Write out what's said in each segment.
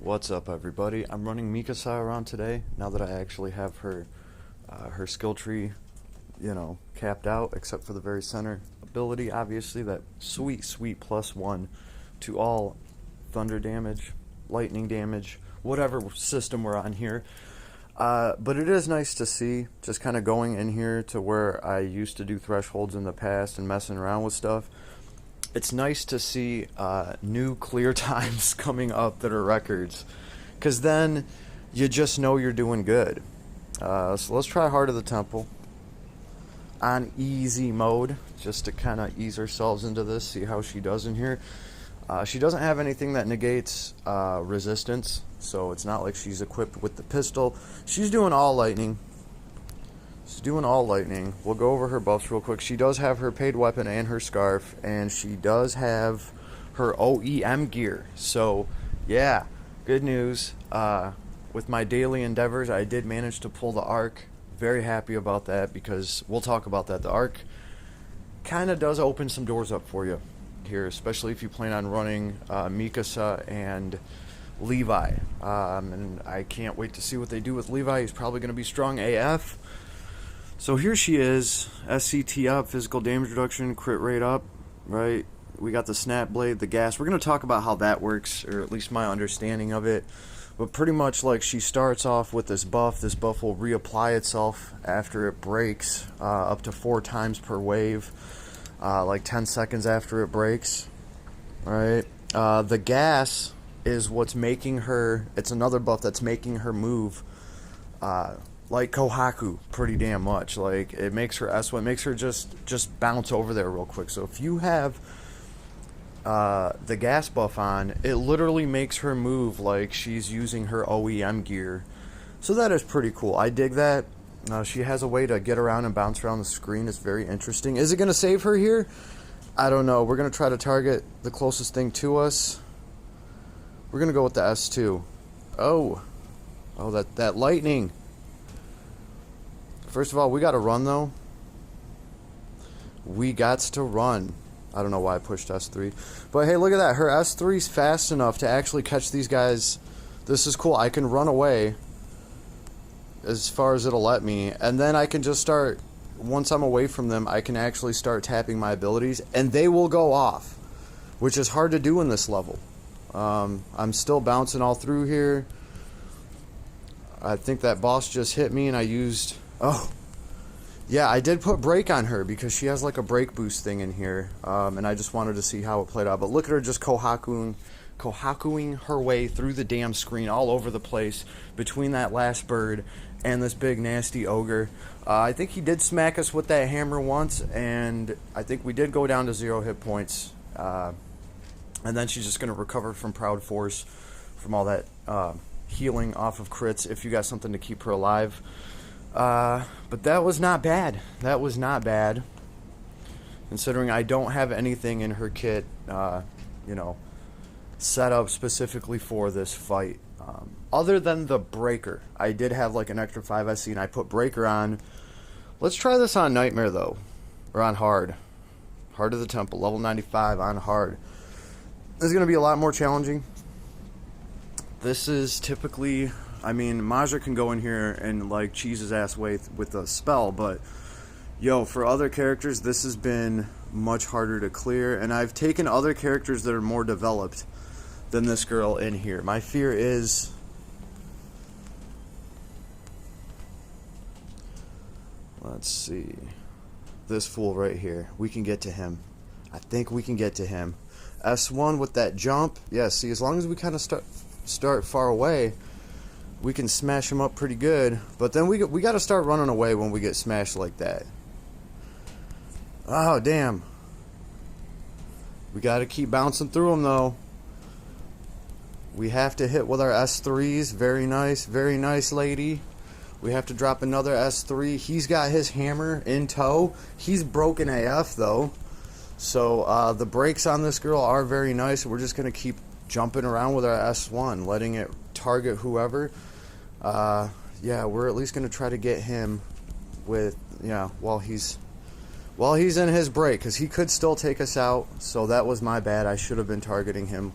What's up, everybody? I'm running Mikasa around today, now that I actually have her her skill tree, capped out, except for the very center ability, obviously, that sweet, sweet +1 to all thunder damage, lightning damage, whatever system we're on here. But it is nice to see, just kind of going in here to where I used to do thresholds in the past and messing around with stuff. It's nice to see new clear times coming up that are records, because then you just know you're doing good. So let's try Heart of the Temple on easy mode, just to kind of ease ourselves into this, see how she does in here. She doesn't have anything that negates resistance, so it's not like she's equipped with the pistol. She's doing all lightning. She's doing all lightning. We'll go over her buffs real quick. She does have her paid weapon and her scarf, and she does have her OEM gear. So, yeah, good news. With my daily endeavors, I did manage to pull the arc. Very happy about that, because we'll talk about that. The arc kind of does open some doors up for you here, especially if you plan on running Mikasa and Levi. And I can't wait to see what they do with Levi. He's probably going to be strong AF. So here she is, SCT up, physical damage reduction, crit rate up, right? We got the snap blade, the gas. We're going to talk about how that works, or at least my understanding of it. But pretty much like she starts off with this buff. This buff will reapply itself after it breaks, up to 4 times per wave, like 10 seconds after it breaks, right? The gas is what's making her, it's another buff that's making her move, like Kohaku pretty damn much. Like, it makes her S1, makes her just bounce over there real quick. So if you have the gas buff on, it literally makes her move like she's using her OEM gear. So that is pretty cool. I dig that. She has a way to get around and bounce around the screen. It's very interesting. Is it going to save her here? I don't know. We're going to try to target the closest thing to us. We're going to go with the S2. Oh, that lightning. First of all, we got to run, though. We got to run. I don't know why I pushed S3. But hey, look at that. Her S3's fast enough to actually catch these guys. This is cool. I can run away as far as it'll let me. And then I can just start, once I'm away from them, I can actually start tapping my abilities. And they will go off, which is hard to do in this level. I'm still bouncing all through here. I think that boss just hit me and I used... Oh, yeah, I did put break on her because she has like a break boost thing in here, and I just wanted to see how it played out. But look at her just Kohakuing her way through the damn screen all over the place between that last bird and this big nasty ogre. I think he did smack us with that hammer once, and I think we did go down to 0 hit points. And then she's just going to recover from Proud Force, from all that healing off of crits if you got something to keep her alive. But that was not bad. That was not bad, considering I don't have anything in her kit, set up specifically for this fight. Other than the breaker. I did have like an extra 5 SC and I put breaker on. Let's try this on Nightmare though, or on hard. Heart of the Temple, level 95 on hard. This is going to be a lot more challenging. This is typically... I mean, Maja can go in here and, like, cheese his ass away with a spell, but, yo, for other characters, this has been much harder to clear, and I've taken other characters that are more developed than this girl in here. My fear is... Let's see. This fool right here. We can get to him. I think we can get to him. S1 with that jump. Yeah, see, as long as we kind of start far away... we can smash them up pretty good, but then we got to start running away when we get smashed like that. Oh, damn. We got to keep bouncing through them, though. We have to hit with our S3s. Very nice, lady. We have to drop another S3. He's got his hammer in tow. He's broken AF, though. So, the brakes on this girl are very nice. We're just going to keep jumping around with our S1, letting it target whoever. Yeah, we're at least going to try to get him with, while he's in his break, because he could still take us out. So that was my bad. I should have been targeting him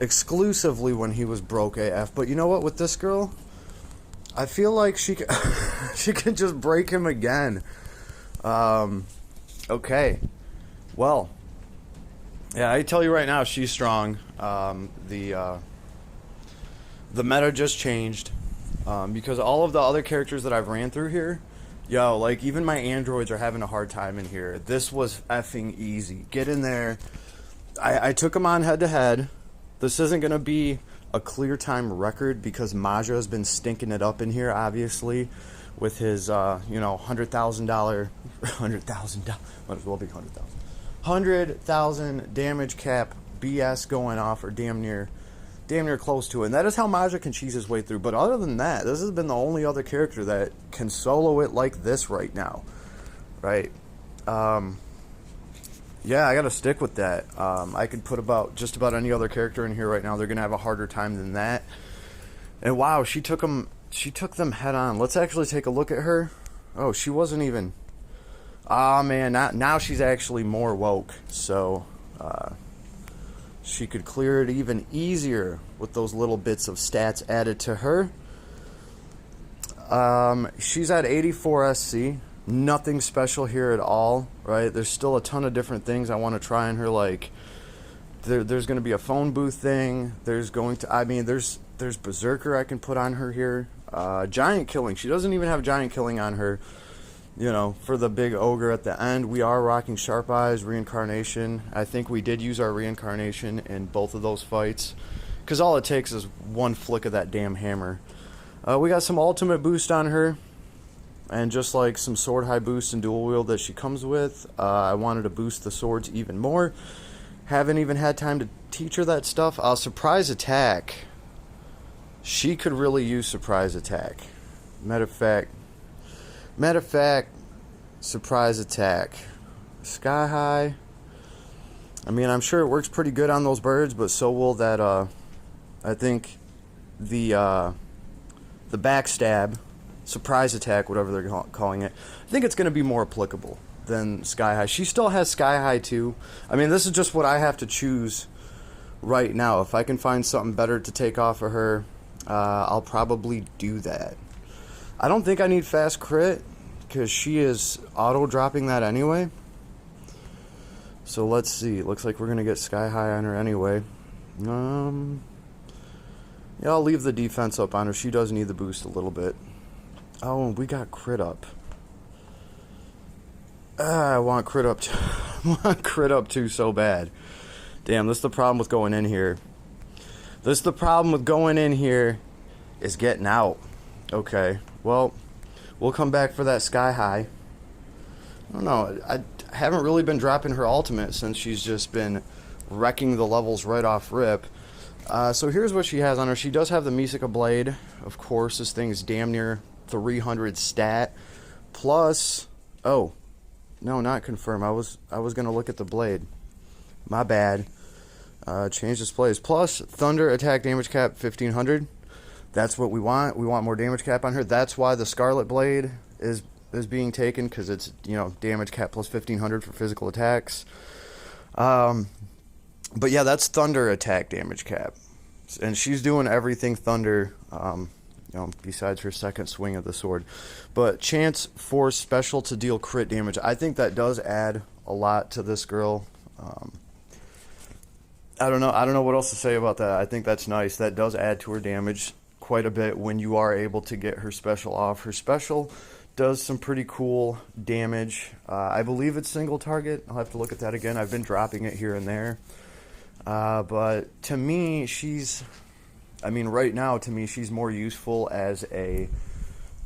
exclusively when he was broke AF. But you know what? With this girl, I feel like she can, she can just break him again. Okay. Well, yeah, I tell you right now, she's strong. The meta just changed because all of the other characters that I've ran through here, yo, like even my androids are having a hard time in here. This was effing easy. Get in there. I took them on head to head. This isn't gonna be a clear time record because Maja has been stinking it up in here, obviously, with his $100,000, $100,000, might as well be 100,000, 100,000 damage cap BS going off, or damn near close to it. And that is how Maja can cheese his way through. But other than that, this has been the only other character that can solo it like this right now, right? Yeah, I gotta stick with that. I could put just about any other character in here right now. They're gonna have a harder time than that. And wow, she took them head on. Let's actually take a look at her. Oh, she wasn't even. Ah, man, now she's actually more woke. So she could clear it even easier with those little bits of stats added to her. She's at 84 SC. Nothing special here at all, right? There's still a ton of different things I want to try in her, like there's going to be a phone booth thing. There's Berserker I can put on her here. Giant Killing. She doesn't even have Giant Killing on her, for the big ogre at the end. We are rocking Sharp Eyes, Reincarnation. I think we did use our Reincarnation in both of those fights, because all it takes is one flick of that damn hammer. We got some ultimate boost on her. And just like some sword high boost and dual wield that she comes with, I wanted to boost the swords even more. Haven't even had time to teach her that stuff. Surprise attack. She could really use surprise attack. Matter of fact, surprise attack. Sky high. I mean, I'm sure it works pretty good on those birds, but so will that, I think, the backstab. Surprise attack, whatever they're calling it. I think it's going to be more applicable than Sky High. She still has Sky High too. I mean, this is just what I have to choose right now. If I can find something better to take off of her, I'll probably do that. I don't think I need fast crit because she is auto dropping that anyway. So let's see. Looks like we're going to get Sky High on her anyway. Yeah, I'll leave the defense up on her. She does need the boost a little bit. Oh, we got crit up. I want crit up too so bad. Damn, this is the problem with going in here. Is getting out. Okay, well, we'll come back for that Sky High. I don't know. I haven't really been dropping her ultimate since she's just been wrecking the levels right off rip. So here's what she has on her. She does have the Misaka Blade. Of course, this thing is damn near 300 stat. Plus, oh, no, not confirm. I was going to look at the blade. My bad. Change displays. Plus, Thunder attack damage cap 1500. That's what we want. We want more damage cap on her. That's why the Scarlet Blade is being taken, because it's, damage cap plus 1500 for physical attacks. But yeah, that's Thunder attack damage cap. And she's doing everything Thunder, besides her second swing of the sword. But chance for special to deal crit damage. I think that does add a lot to this girl. I don't know what else to say about that. I think that's nice. That does add to her damage quite a bit when you are able to get her special off. Her special does some pretty cool damage. I believe it's single target. I'll have to look at that again. I've been dropping it here and there. But to me, right now, to me, she's more useful as a,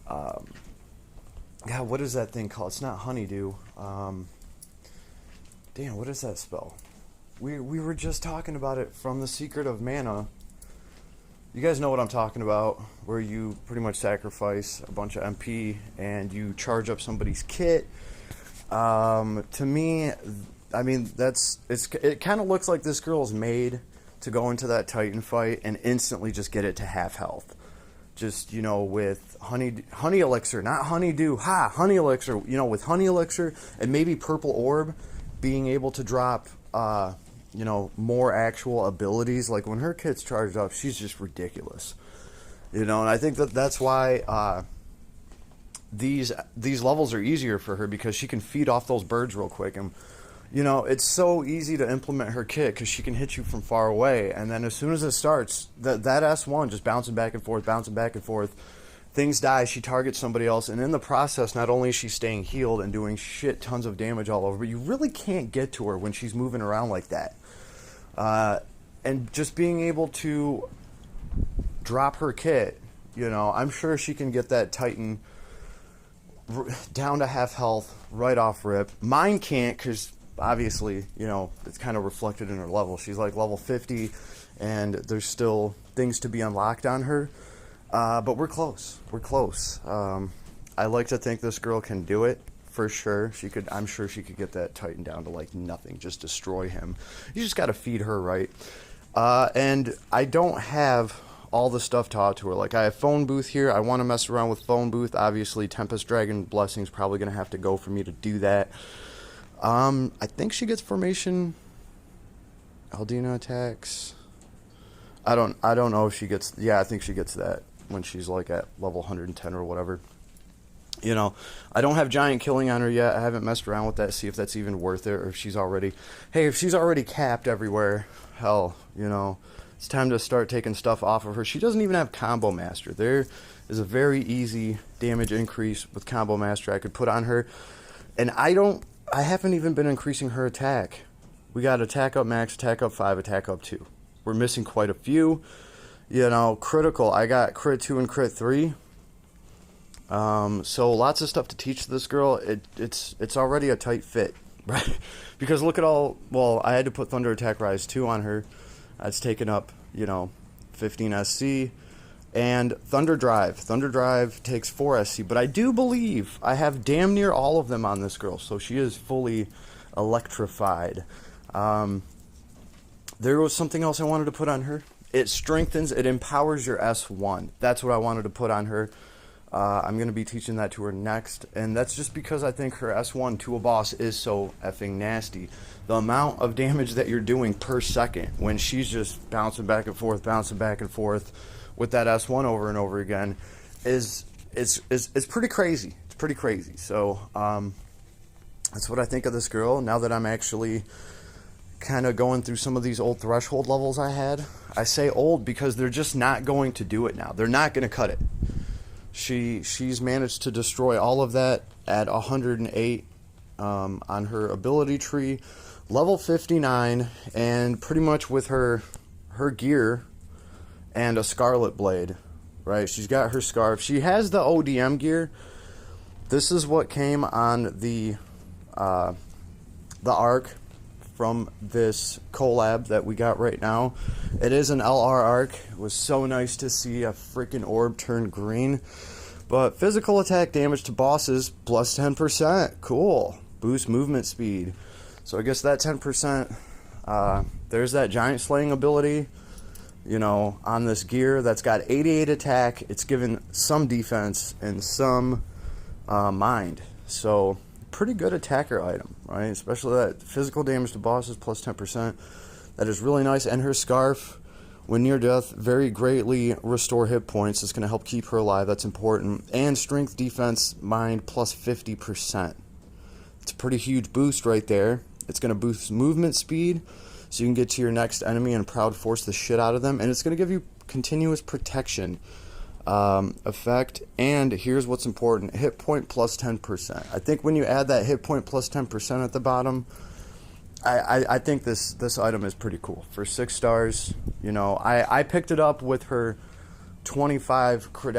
what is that thing called? It's not honeydew. Damn, what is that spell? We were just talking about it from the Secret of Mana. You guys know what I'm talking about, where you pretty much sacrifice a bunch of MP and you charge up somebody's kit. To me, it kind of looks like this girl is made to go into that Titan fight and instantly just get it to half health. Just, with honey elixir, not honeydew, honey elixir, with honey elixir and maybe purple orb being able to drop, more actual abilities. Like when her kit's charged up, she's just ridiculous. And I think that's why these levels are easier for her, because she can feed off those birds real quick. And it's so easy to implement her kit because she can hit you from far away, and then as soon as it starts, that S1 just bouncing back and forth, things die, she targets somebody else, and in the process, not only is she staying healed and doing shit tons of damage all over, but you really can't get to her when she's moving around like that. And just being able to drop her kit, I'm sure she can get that Titan down to half health right off rip. Mine can't, because obviously, it's kind of reflected in her level. She's like level 50, and there's still things to be unlocked on her. But we're close. I like to think this girl can do it for sure. I'm sure she could get that Titan down to like nothing, just destroy him. You just got to feed her right. And I don't have all the stuff taught to her. Like, I have phone booth here. I want to mess around with phone booth. Obviously, Tempest Dragon Blessing's probably going to have to go for me to do that. I think she gets formation Aldina attacks. I don't know if she gets, I think she gets that when she's like at level 110 or whatever. I don't have giant killing on her yet. I haven't messed around with that, see if that's even worth it, or if she's already capped everywhere, hell, it's time to start taking stuff off of her. She doesn't even have Combo Master. There is a very easy damage increase with Combo Master I could put on her, and I haven't even been increasing her attack. We got attack up max, attack up 5, attack up 2. We're missing quite a few. Critical, I got crit 2 and crit 3. So lots of stuff to teach this girl. It's already a tight fit, right? Because look at I had to put Thunder Attack Rise 2 on her. That's taken up, 15 SC. And Thunder Drive. Thunder Drive takes 4 SC. But I do believe I have damn near all of them on this girl. So she is fully electrified. There was something else I wanted to put on her. It strengthens, it empowers your S1. That's what I wanted to put on her. I'm going to be teaching that to her next. And that's just because I think her S1 to a boss is so effing nasty. The amount of damage that you're doing per second when she's just bouncing back and forth with that S1 over and over again is pretty crazy. It's pretty crazy. So that's what I think of this girl now that I'm actually kind of going through some of these old threshold levels I had. I say old because they're just not going to do it now. They're not going to cut it. She's managed to destroy all of that at 108 on her ability tree, level 59, and pretty much with her gear and a Scarlet Blade, right? She's got her scarf. She has the ODM gear. This is what came on the arc from this collab that we got right now. It is an LR arc. It was so nice to see a freaking orb turn green. But physical attack damage to bosses plus 10%. Cool. Boost movement speed. So I guess that 10%, there's that giant slaying ability, on this gear that's got 88 attack. It's given some defense and some mind. So pretty good attacker item, right? Especially that physical damage to bosses plus 10%. That is really nice. And her scarf, when near death, very greatly restore hit points. It's going to help keep her alive. That's important. And strength, defense, mind plus 50%. It's a pretty huge boost right there. It's going to boost movement speed, so you can get to your next enemy and proud force the shit out of them. And it's going to give you continuous protection effect. And here's what's important: hit point plus 10%. I think when you add that hit point plus 10% at the bottom, I think this item is pretty cool for 6 stars. I picked it up with her 25 credentials.